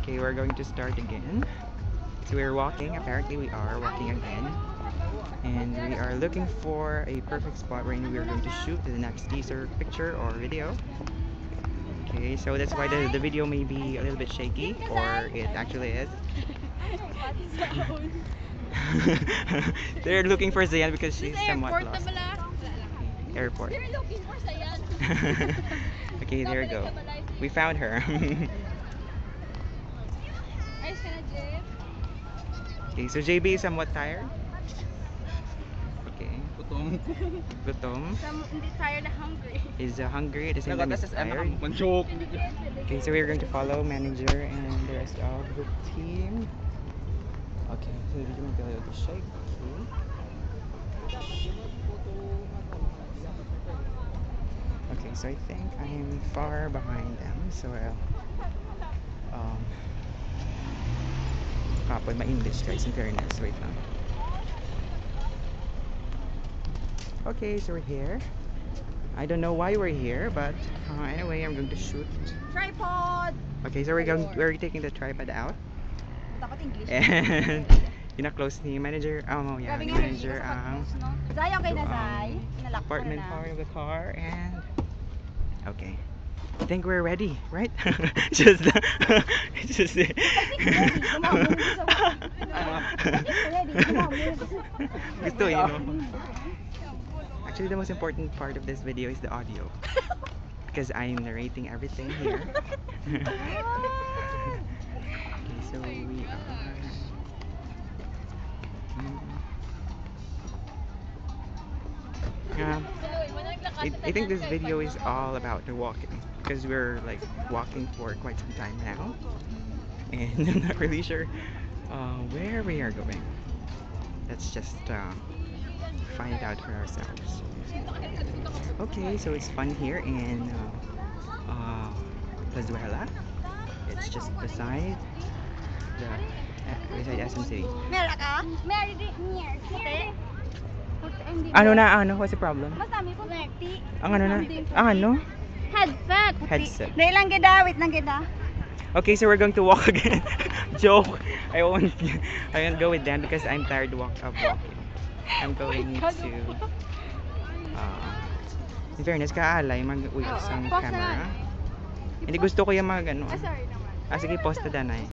Okay, we're going to start again. So we're walking, apparently we are walking again. And we are looking for a perfect spot where we're going to shoot the next teaser picture or video. Okay, so that's why the video may be a little bit shaky, or it actually is. They're looking for Zayan because she's somewhat lost. Airport. They're looking for Zayan. Okay, there we go. We found her. Okay, so JB is somewhat tired. Okay. Gutom. Gutom. Hindi tired, hungry. Is hungry at the same time he's tired. Manchok. Okay, so we're going to follow manager and the rest of the team. Okay, so did you want to go to shake? Okay, so I think I'm far behind them, so I'll kapon my English guys, in fairness. Wait lang. Okay, so we're here. I don't know why we're here, but anyway, I'm going to shoot. Tripod! Okay, so we're taking the tripod out. Takot English. And ina-close ni manager, yeah, Grabe ni nga, manager ang Zay, okay na Zay? Inalak ko apartment na. part of the car, and okay. I think we're ready, right? just it. Gusto, you know. Actually, the most important part of this video is the audio, because I'm narrating everything here. Okay, so we are. I think this video is all about the walking, because we're like walking for quite some time now, and I'm not really sure where we are going. Let's just find out for ourselves. Okay, so it's fun here in Lazuela. It's just beside SM City. Meron ka? Meron din. Ano na, what's the problem? Mas dami ko 30. Ang ano na? Ang ano? Headset. Headset. Nailang gida, wait lang gida. Okay, so we're going to walk again. Joke. I won't go with them because I'm tired of walking. I'm going to in fairness, kaalay mag-uyos ang camera. Hindi gusto ko yung mga ano. Sorry naman. Sige, post na danay.